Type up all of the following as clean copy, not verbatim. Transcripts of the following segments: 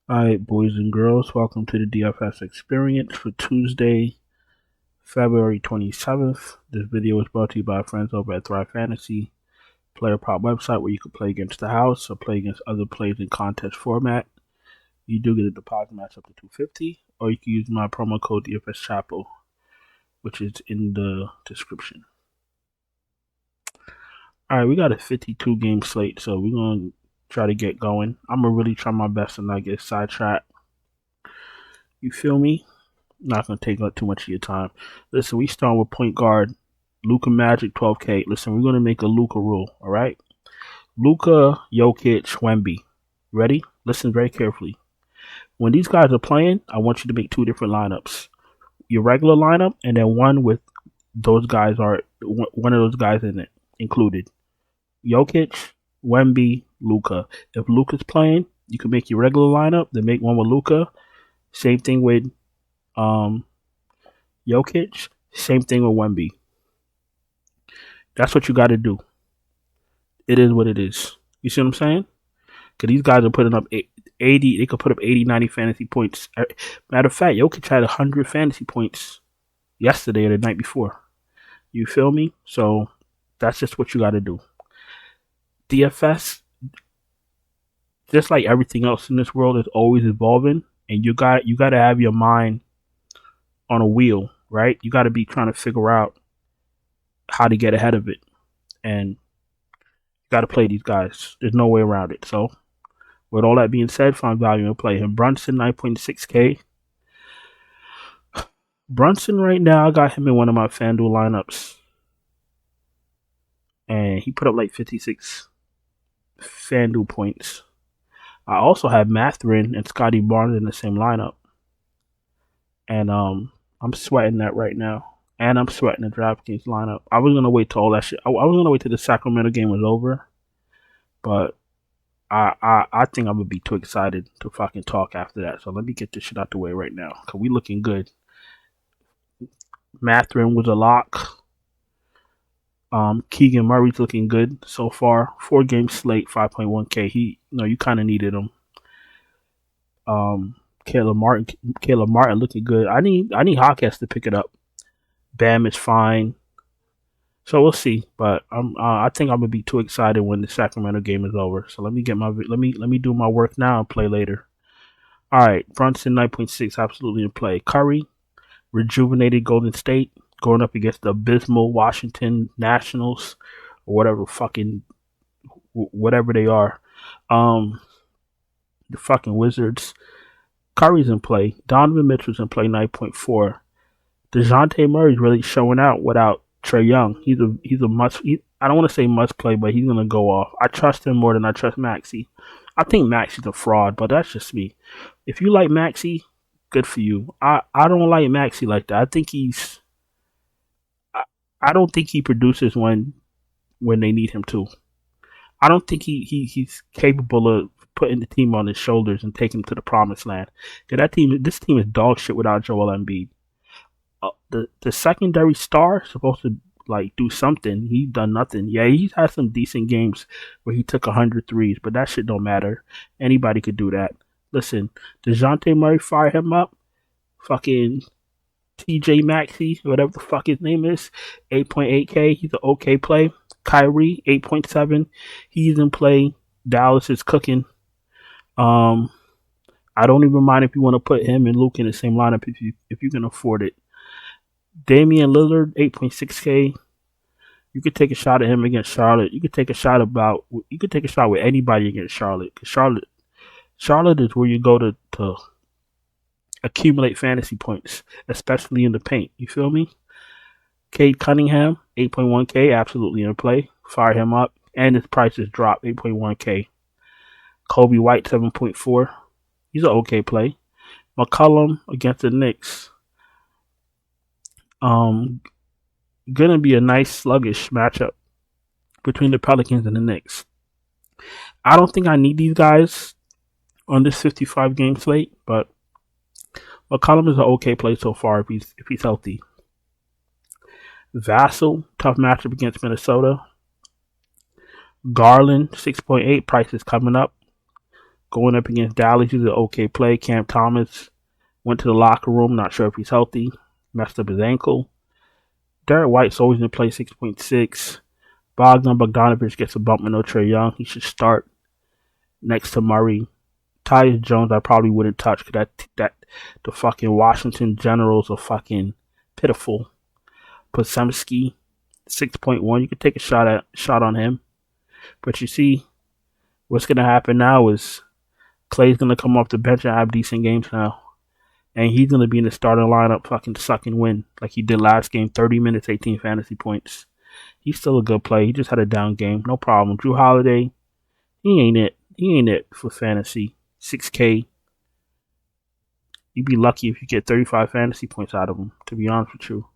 Alright, boys and girls, welcome to the DFS experience for Tuesday, February 27th. This video is brought to you by friends over at Thrive Fantasy, player prop website where you can play against the house or play against other players in contest format. You do get a deposit match up to $250, or you can use my promo code DFS Chapel, which is in the description. Alright, we got a 52 game slate, so we're going to try to get going. I'm going to really try my best to not get sidetracked. You feel me? Not going to take up too much of your time. Listen, we start with point guard Luka Magic 12K. Listen, we're going to make a Luka rule, all right? Luka, Jokic, Wemby. Ready? Listen very carefully. When these guys are playing, I want you to make two different lineups. Your regular lineup and then one with those guys are one of those guys in it included. Jokic, Wemby, Luka. If Luka's playing, you can make your regular lineup, then make one with Luka. Same thing with Jokic. Same thing with Wemby. That's what you got to do. It is what it is. You see what I'm saying? Because these guys are putting up 80. They could put up 80, 90 fantasy points. Matter of fact, Jokic had 100 fantasy points yesterday or the night before. You feel me? So that's just what you got to do. DFS, just like everything else in this world, is always evolving, and you got to have your mind on a wheel, right? You got to be trying to figure out how to get ahead of it, and you got to play these guys. There's no way around it. So, with all that being said, find value and play him. Brunson 9.6K. Brunson right now, I got him in one of my FanDuel lineups, and he put up like 56 FanDuel points. I also have Mathurin and Scotty Barnes in the same lineup, and I'm sweating that right now. And I'm sweating the DraftKings lineup. I was gonna wait till all that shit. I was gonna wait till the Sacramento game was over, but I think I'm gonna be too excited to fucking talk after that. So let me get this shit out the way right now, cause we looking good. Mathurin was a lock. Keegan Murray's looking good so far. 4-game slate, 5.1K. You kind of needed him. Caleb Martin looking good. I need Hawkins to pick it up. Bam is fine. So we'll see, but I think I'm gonna be too excited when the Sacramento game is over. So let me do my work now and play later. All right, Brunson 9.6 absolutely in play. Curry, rejuvenated Golden State, going up against the abysmal Washington Nationals or whatever they are. The fucking Wizards. Curry's in play. Donovan Mitchell's in play 9.4. DeJounte Murray's really showing out without Trae Young. He's a must. I don't want to say must play, but he's gonna go off. I trust him more than I trust Maxey. I think Maxey's a fraud, but that's just me. If you like Maxey, good for you. I don't like Maxey like that. I don't think he produces when they need him to. I don't think he's capable of putting the team on his shoulders and taking him to the promised land. Because this team is dog shit without Joel Embiid. The secondary star supposed to like do something. He's done nothing. Yeah, he's had some decent games where he took 100 threes, but that shit don't matter. Anybody could do that. Listen, DeJounte Murray, fire him up. Fucking TJ Maxey, whatever the fuck his name is, 8.8K. He's an okay play. Kyrie, 8.7. He's in play. Dallas is cooking. I don't even mind if you want to put him and Luke in the same lineup if you can afford it. Damian Lillard, 8.6K. You could take a shot at him against Charlotte. You could take a shot with anybody against Charlotte. Because Charlotte is where you go to accumulate fantasy points, especially in the paint. You feel me? Cade Cunningham, 8.1K, absolutely in play. Fire him up. And his price is dropped, 8.1K. Kobe White, 7.4. He's an okay play. McCollum against the Knicks. Gonna be a nice sluggish matchup between the Pelicans and the Knicks. I don't think I need these guys on this 55 game slate, but McCollum is an okay play so far if he's healthy. Vassell, tough matchup against Minnesota. Garland, 6.8, price is coming up. Going up against Dallas, he's an okay play. Cam Thomas went to the locker room, not sure if he's healthy, messed up his ankle. Derek White's always in play 6.6. Bogdanovich gets a bump with no Trae Young. He should start next to Murray. Tyus Jones, I probably wouldn't touch because the fucking Washington Generals are fucking pitiful. Posemski, 6.1. You could take a shot on him, but you see, what's gonna happen now is Clay's gonna come off the bench and have decent games now, and he's gonna be in the starting lineup, fucking suck and win like he did last game. 30 minutes, 18 fantasy points. He's still a good play. He just had a down game, no problem. Drew Holiday, he ain't it. He ain't it for fantasy. 6K. You'd be lucky if you get 35 fantasy points out of them, to be honest with you,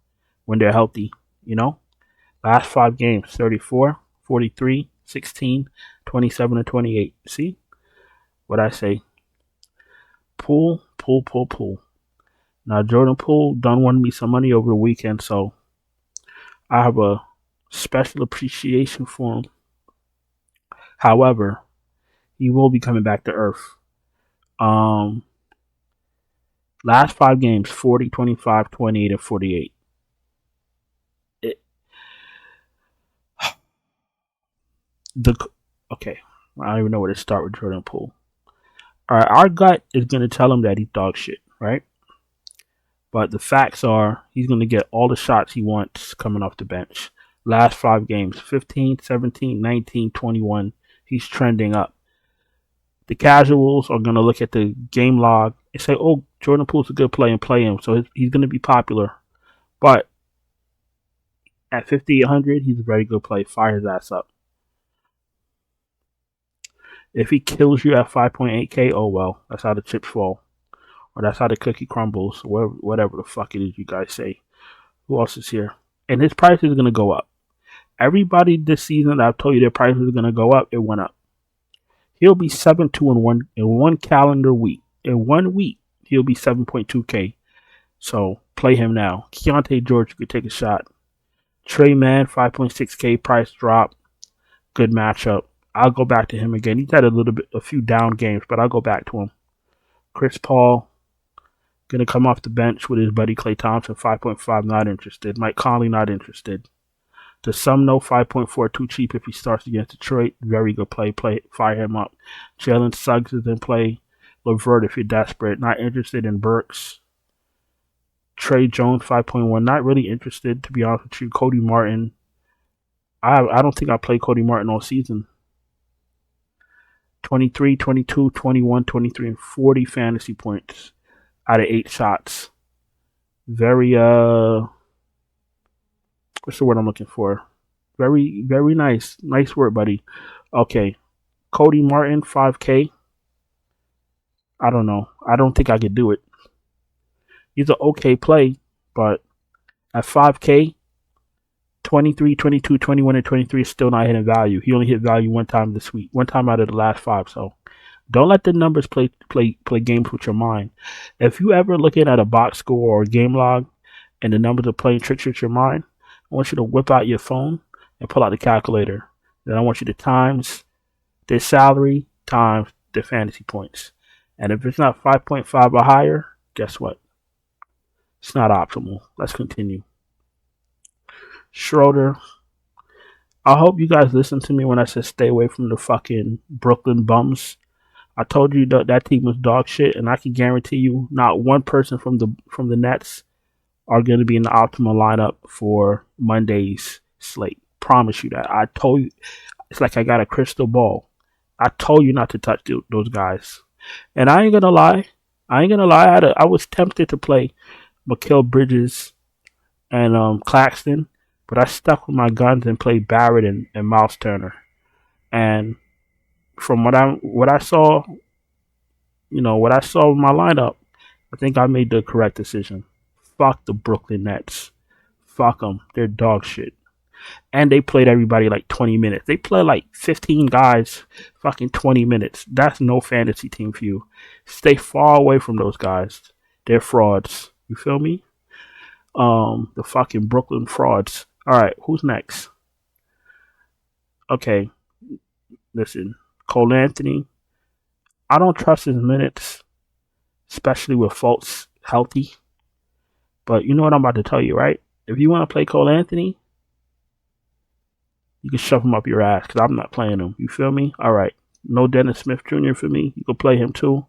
when they're healthy, you know? Last 5 games, 34, 43, 16, 27, and 28. See what I say? Pool. Now, Jordan Poole done won me some money over the weekend, so I have a special appreciation for him. However, he will be coming back to earth. Last 5 games, 40, 25, 28, and 48. Okay, I don't even know where to start with Jordan Poole. All right, our gut is going to tell him that he's dog shit, right? But the facts are he's going to get all the shots he wants coming off the bench. Last 5 games, 15, 17, 19, 21. He's trending up. The casuals are going to look at the game log and say, oh, Jordan Poole's a good play and play him. So he's going to be popular. But at 5,800, he's a very good play. Fire his ass up. If he kills you at 5.8K, oh well, that's how the chips fall. Or that's how the cookie crumbles. Or whatever the fuck it is you guys say. Who else is here? And his price is going to go up. Everybody this season that I've told you their prices are going to go up, it went up. He'll be 7.2 in one calendar week. In 1 week, he'll be 7.2K. So play him now. Keontae George, you could take a shot. Trey Mann, 5.6K price drop. Good matchup. I'll go back to him again. He's had a few down games, but I'll go back to him. Chris Paul, gonna come off the bench with his buddy Klay Thompson, 5.5, not interested. Mike Conley, not interested. The Sumno, 5.4, too cheap if he starts against Detroit. Very good play. Fire him up. Jalen Suggs is in play. LeVert if you're desperate. Not interested in Burks. Trey Jones, 5.1. Not really interested, to be honest with you. Cody Martin. I don't think I played Cody Martin all season. 23, 22, 21, 23, and 40 fantasy points out of 8 shots. Very, what's the word I'm looking for? Very, very nice. Nice work, buddy. Okay. Cody Martin, 5K. I don't know. I don't think I could do it. He's an okay play, but at 5K, 23, 22, 21, and 23 is still not hitting value. He only hit value one time this week. One time out of the last 5. So don't let the numbers play games with your mind. If you ever looking at a box score or a game log and the numbers are playing tricks with your mind, I want you to whip out your phone and pull out the calculator. Then I want you to times their salary times their fantasy points. And if it's not 5.5 or higher, guess what? It's not optimal. Let's continue. Schroeder. I hope you guys listen to me when I said stay away from the fucking Brooklyn bums. I told you that team was dog shit, and I can guarantee you not one person from the Nets are going to be in the optimal lineup for Monday's slate. Promise you that. I told you. It's like I got a crystal ball. I told you not to touch those guys. And I ain't going to lie. I was tempted to play Mikal Bridges and Claxton, but I stuck with my guns and played Barrett and Miles Turner. And from what I saw in my lineup, I think I made the correct decision. Fuck the Brooklyn Nets. Fuck them. They're dog shit. And they played everybody like 20 minutes. They play like 15 guys fucking 20 minutes. That's no fantasy team for you. Stay far away from those guys. They're frauds. You feel me? The fucking Brooklyn frauds. Alright, who's next? Okay. Listen. Cole Anthony. I don't trust his minutes, especially with Fultz healthy. But you know what I'm about to tell you, right? If you want to play Cole Anthony, you can shove him up your ass because I'm not playing him. You feel me? All right. No Dennis Smith Jr. for me. You can play him too.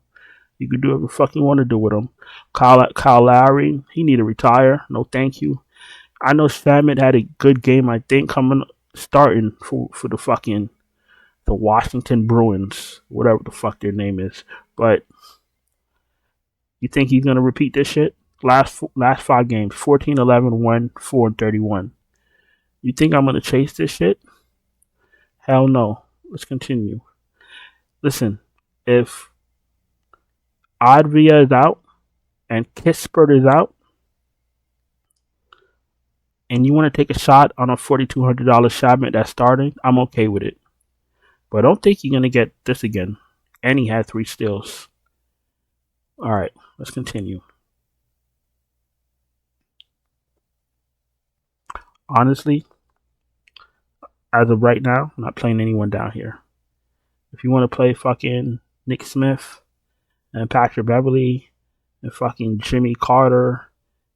You can do whatever the fuck you want to do with him. Kyle Lowry, he need to retire. No, thank you. I know Shamet had a good game, I think, starting for the Washington Bruins, whatever the fuck their name is. But you think he's gonna repeat this shit? Last 5 games, 14, 11, 1, 4, and 31. You think I'm gonna chase this shit? Hell no. Let's continue. Listen, if Adria is out and Kispert is out, and you want to take a shot on a $4,200 Shamet that's starting, I'm okay with it. But I don't think you're going to get this again. And he had 3 steals. All right, let's continue. Honestly, as of right now, I'm not playing anyone down here. If you want to play fucking Nick Smith and Patrick Beverly and fucking Jimmy Carter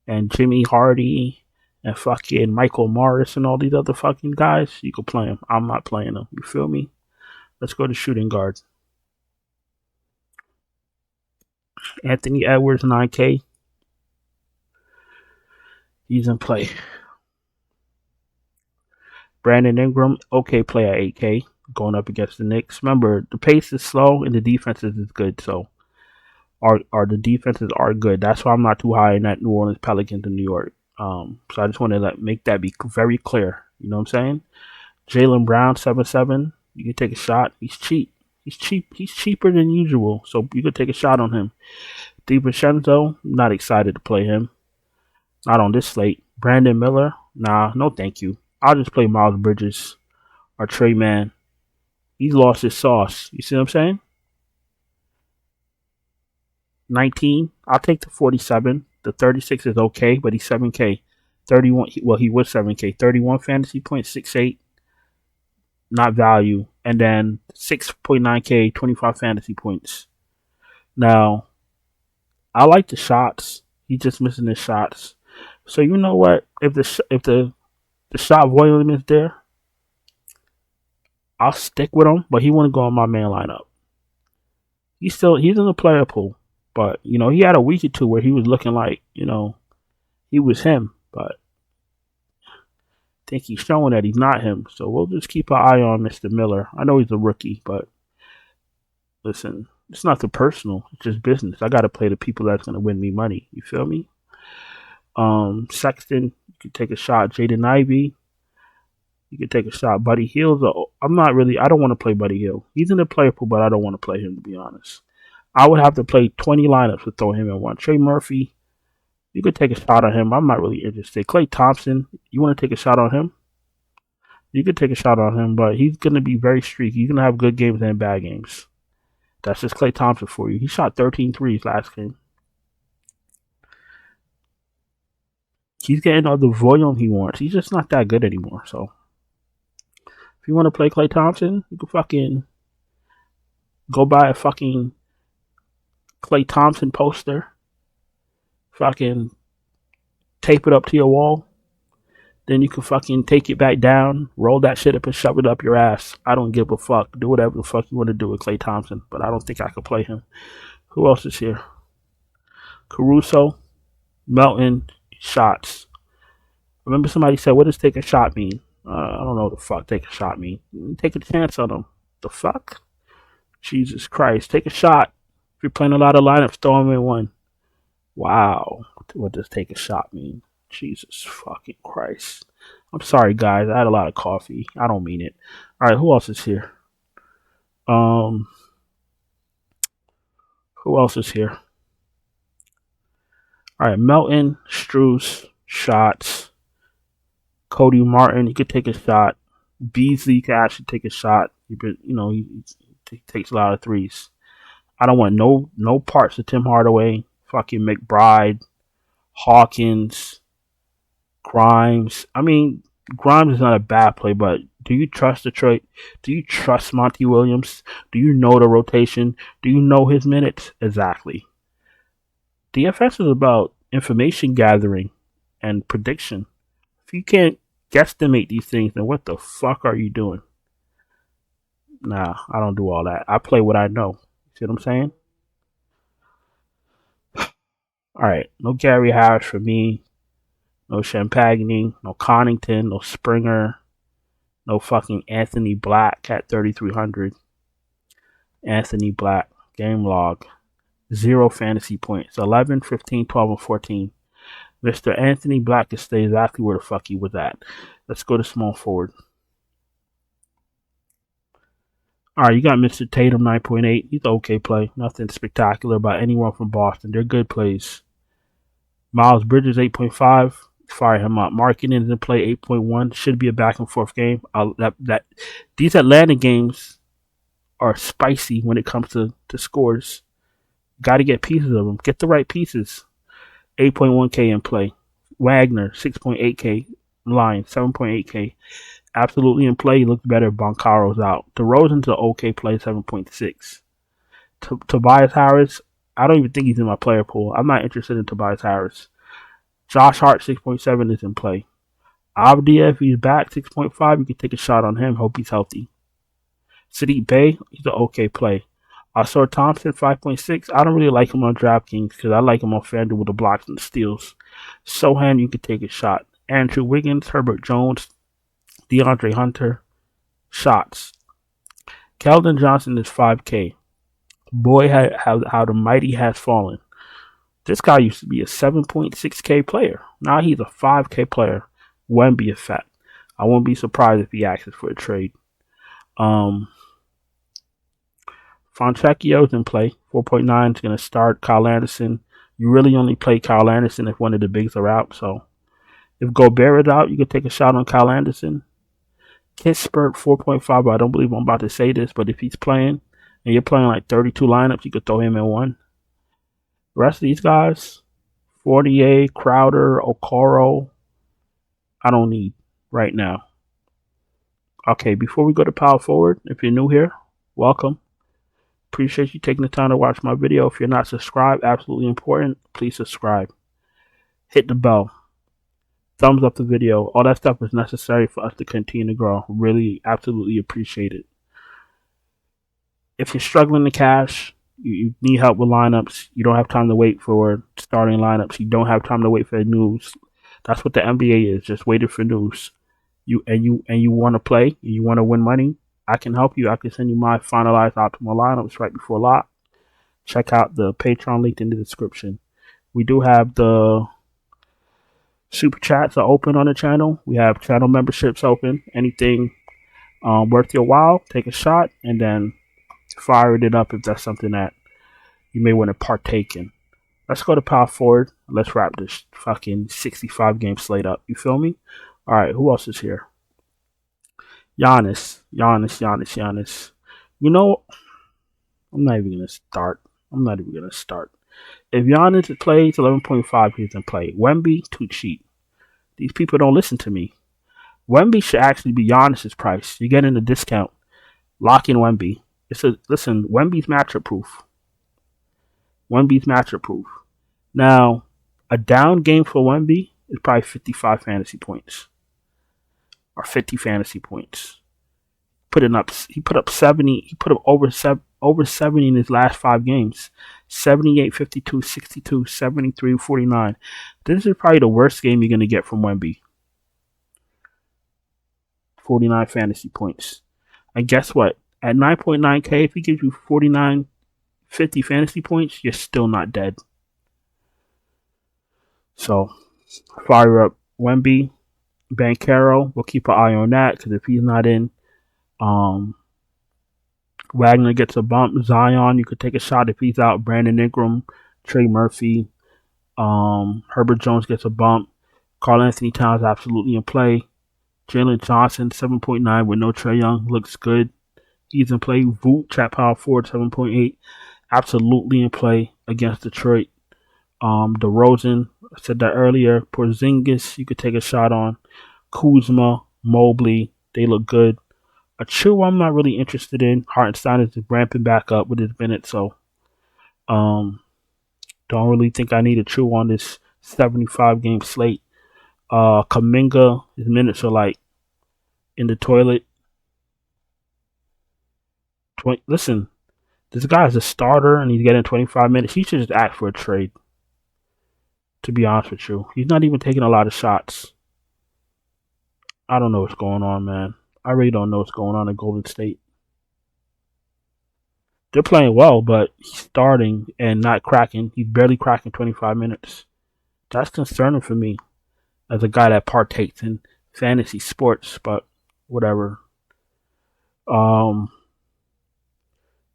and Jimmy Hardy and fucking Michael Morris and all these other fucking guys, you can play them. I'm not playing them. You feel me? Let's go to shooting guard. Anthony Edwards, 9K. He's in play. Brandon Ingram, okay play at 8K. Going up against the Knicks. Remember, the pace is slow and the defenses is good. So, the defenses are good. That's why I'm not too high in that New Orleans Pelicans in New York. So I just want to make that be very clear. You know what I'm saying? Jaylen Brown, 7'7". You can take a shot. He's cheap. He's cheaper than usual. So you could take a shot on him. DiVincenzo, not excited to play him. Not on this slate. Brandon Miller, nah, no thank you. I'll just play Miles Bridges or Trey Mann. He's lost his sauce. You see what I'm saying? 19. I'll take the 47. The 36 is okay, but he's 7K. 31. Well, he was 7K. 31 fantasy points, 6'8". Not value. And then 6.9K, 25 fantasy points. Now, I like the shots. He's just missing his shots. So you know what? If the shot volume is there, I'll stick with him. But he wouldn't go on my main lineup. He's in the player pool. But, you know, he had a week or two where he was looking like, you know, he was him. But I think he's showing that he's not him. So we'll just keep an eye on Mr. Miller. I know he's a rookie, but listen, it's nothing personal. It's just business. I got to play the people that's going to win me money. You feel me? Sexton, you can take a shot. Jaden Ivey, you can take a shot. Buddy Hield, I don't want to play Buddy Hield. He's in the player pool, but I don't want to play him, to be honest. I would have to play 20 lineups to throw him in one. Trey Murphy, you could take a shot on him. I'm not really interested. Klay Thompson, you want to take a shot on him? You could take a shot on him, but he's going to be very streaky. He's going to have good games and bad games. That's just Klay Thompson for you. He shot 13 threes last game. He's getting all the volume he wants. He's just not that good anymore. So, if you want to play Klay Thompson, you can fucking go buy a fucking Klay Thompson poster. Fucking tape it up to your wall. Then you can fucking take it back down, roll that shit up and shove it up your ass. I don't give a fuck. Do whatever the fuck you want to do with Klay Thompson, but I don't think I could play him. Who else is here? Caruso, Melton, shots. Remember somebody said, what does take a shot mean? I don't know what the fuck take a shot mean. Take a chance on them. The fuck? Jesus Christ. Take a shot. If you're playing a lot of lineups, throw them in one. Wow. What does take a shot mean? Jesus fucking Christ. I'm sorry, guys. I had a lot of coffee. I don't mean it. All right, who else is here? Who else is here? All right, Melton, Strus, shots. Cody Martin, you could take a shot. Beasley can actually take a shot. He takes a lot of threes. I don't want no parts of Tim Hardaway, fucking McBride, Hawkins, Grimes. I mean, Grimes is not a bad play, but Do you trust Detroit? Do you trust Monty Williams? Do you know the rotation? Do you know his minutes? Exactly. DFS is about information gathering and prediction. If you can't guesstimate these things, then what the fuck are you doing? Nah, I don't do all that. I play what I know. See what I'm saying? All right, no Gary Harris for me. No Champagne, no Connington, no Springer, no fucking Anthony Black at 3,300. Anthony Black, game log, 0 fantasy points, 11, 15, 12, and 14. Mr. Anthony Black can stay exactly where the fuck he was at. Let's go to small forward. All right, you got Mr. Tatum, 9.8. He's an okay play. Nothing spectacular about anyone from Boston. They're good plays. Miles Bridges, 8.5. Fire him up. Markkanen is in play, 8.1. Should be a back and forth game. These Atlanta games are spicy when it comes to scores. Got to get pieces of them. Get the right pieces. 8.1K in play. Wagner, 6.8K. Line, 7.8K. Absolutely in play. He looks better. Boncaro's out. DeRozan's an okay play, 7.6. Tobias Harris, I don't even think he's in my player pool. I'm not interested in Tobias Harris. Josh Hart, 6.7 is in play. Avdia, if he's back, 6.5, you can take a shot on him. Hope he's healthy. Sadiq Bey, he's an okay play. Ausar Thompson, 5.6. I don't really like him on DraftKings because I like him on FanDuel with the blocks and the steals. Sohan, you can take a shot. Andrew Wiggins, Herbert Jones, DeAndre Hunter, shots. Keldon Johnson is 5K. Boy, how the mighty has fallen. This guy used to be a 7.6K player. Now he's a 5K player. Wemby effect. I won't be surprised if he asks for a trade. Fontecchio's in play. 4.9 is going to start. Kyle Anderson. You really only play Kyle Anderson if one of the bigs are out. So if Gobert is out, you can take a shot on Kyle Anderson. Kispert, 4.5. I don't believe I'm about to say this, but if he's playing and you're playing like 32 lineups, you could throw him in one. The rest of these guys, Fournier, Crowder, Okoro, I don't need right now. Okay, before we go to power forward, if you're new here, welcome. Appreciate you taking the time to watch my video. If you're not subscribed, absolutely important, please subscribe. Hit the bell. Thumbs up the video. All that stuff is necessary for us to continue to grow. Really, absolutely appreciate it. If you're struggling to cash, you need help with lineups, you don't have time to wait for starting lineups, you don't have time to wait for news. That's what the NBA is, just waiting for news. You want to play, you want to win money, I can help you. I can send you my finalized optimal lineups right before lock. Check out the Patreon link in the description. We do have the super chats are open on the channel. We have channel memberships open. Anything worth your while, take a shot, and then fire it up if that's something that you may want to partake in. Let's go to power forward. Let's wrap this fucking 65 game slate up. You feel me? All right, who else is here? Giannis. You know, I'm not even gonna start. If Giannis plays 11.5, he's in play. Wemby, too cheap. These people don't listen to me. Wemby should actually be Giannis's price. You're getting a discount. Lock in Wemby. Listen, Wemby's matchup proof. Now, a down game for Wemby is probably 55 fantasy points. Or 50 fantasy points. He put up 70. He put up over 70 in his last 5 games. 78, 52, 62, 73, 49. This is probably the worst game you're going to get from Wemby. 49 fantasy points. And guess what? At 9.9K, if he gives you 49, 50 fantasy points, you're still not dead. So, fire up Wemby. Banchero, we'll keep an eye on that because if he's not in, Wagner gets a bump. Zion, you could take a shot if he's out. Brandon Ingram, Trey Murphy, Herbert Jones gets a bump. Karl Anthony Towns absolutely in play. Jalen Johnson, 7.9 with no Trae Young, looks good. He's in play. Voot, trap power forward, 7.8. Absolutely in play against Detroit. DeRozan, I said that earlier. Porzingis, you could take a shot on. Kuzma, Mobley, they look good. A Chew I'm not really interested in. Hartenstein is ramping back up with his minutes, so um, don't really think I need a Chew on this 75 game slate. Kaminga, his minutes are like in the toilet. Listen, this guy is a starter and he's getting 25 minutes. He should just ask for a trade. To be honest with you, he's not even taking a lot of shots. I don't know what's going on, man. I really don't know what's going on in Golden State. They're playing well, but he's starting and not cracking. He's barely cracking 25 minutes. That's concerning for me as a guy that partakes in fantasy sports, but whatever. Um,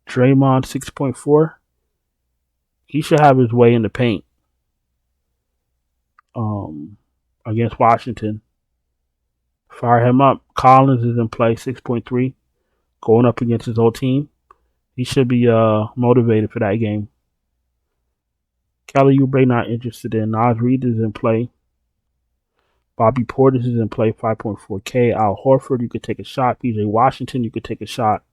Draymond 6.4. He should have his way in the paint. Against Washington. Fire him up. Collins is in play 6.3. Going up against his old team. He should be motivated for that game. Kelly Oubre not interested in. Nas Reed is in play. Bobby Portis is in play 5.4K. Al Horford, you could take a shot. PJ Washington, you could take a shot.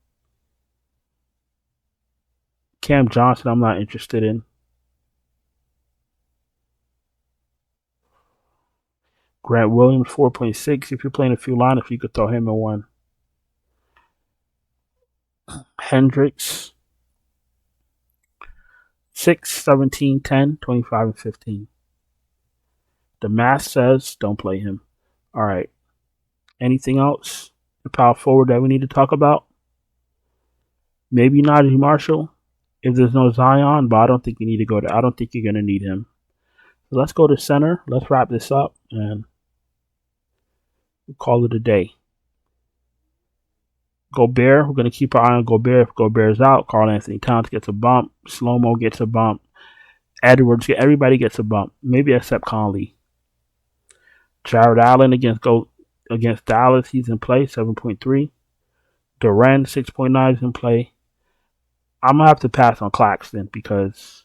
Cam Johnson, I'm not interested in. Grant Williams 4.6. If you're playing a few lineups, you could throw him in one. Hendricks 6, 17, 10, 25, and 15. The math says don't play him. All right. Anything else? The power forward that we need to talk about? Maybe Najee Marshall if there's no Zion, but I don't think you need to go there. I don't think you're going to need him. So let's go to center. Let's wrap this up and we'll call it a day. Gobert, we're going to keep our eye on Gobert. If Gobert's out, Karl Anthony Towns gets a bump. Slow-mo gets a bump. Edwards, everybody gets a bump. Maybe except Conley. Jared Allen against Dallas, he's in play, 7.3. Durant, 6.9 is in play. I'm going to have to pass on Claxton because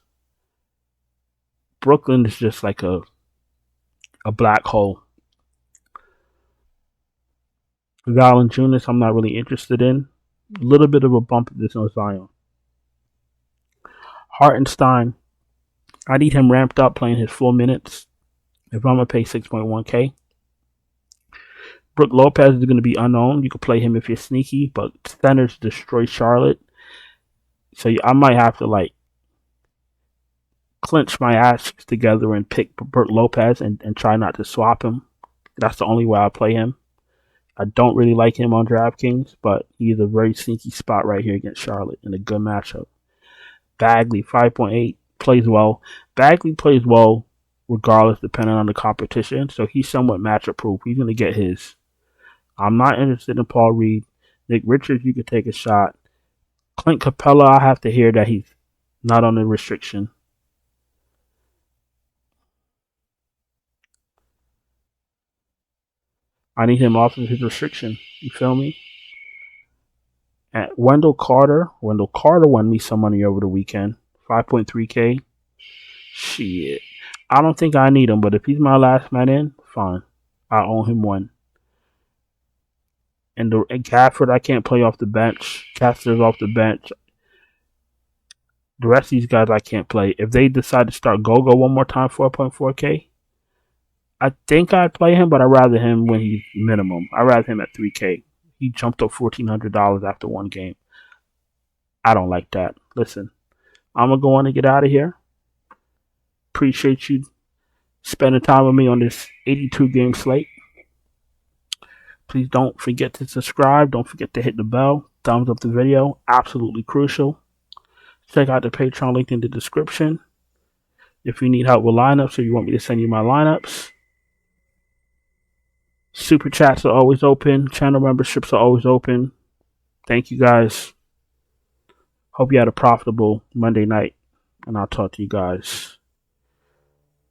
Brooklyn is just like a black hole. Valanciunas, I'm not really interested in. A little bit of a bump if there's no Zion. Hartenstein, I need him ramped up playing his full minutes if I'm going to pay 6.1K. Brook Lopez is going to be unknown. You could play him if you're sneaky, but centers destroy Charlotte. So I might have to clench my ass together and pick Brook Lopez and try not to swap him. That's the only way I play him. I don't really like him on DraftKings, but he's a very sneaky spot right here against Charlotte in a good matchup. Bagley, 5.8, plays well. Bagley plays well regardless, depending on the competition, so he's somewhat matchup proof. He's going to get his. I'm not interested in Paul Reed. Nick Richards, you could take a shot. Clint Capella, I have to hear that he's not on the restriction. I need him off of his restriction. You feel me? And Wendell Carter won me some money over the weekend. 5.3K. Shit. I don't think I need him, but if he's my last man in, fine. I own him one. And Gafford, I can't play off the bench. Kessler's off the bench. The rest of these guys I can't play. If they decide to start Gogo one more time, 4.4K, I think I'd play him, but I'd rather him when he's minimum. I'd rather him at 3K. He jumped up $1,400 after one game. I don't like that. Listen, I'm going to go on and get out of here. Appreciate you spending time with me on this 82-game slate. Please don't forget to subscribe. Don't forget to hit the bell. Thumbs up the video. Absolutely crucial. Check out the Patreon link in the description. If you need help with lineups or you want me to send you my lineups. Super chats are always open. Channel memberships are always open. Thank you guys. Hope you had a profitable Monday night. And I'll talk to you guys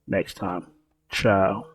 next time. Ciao.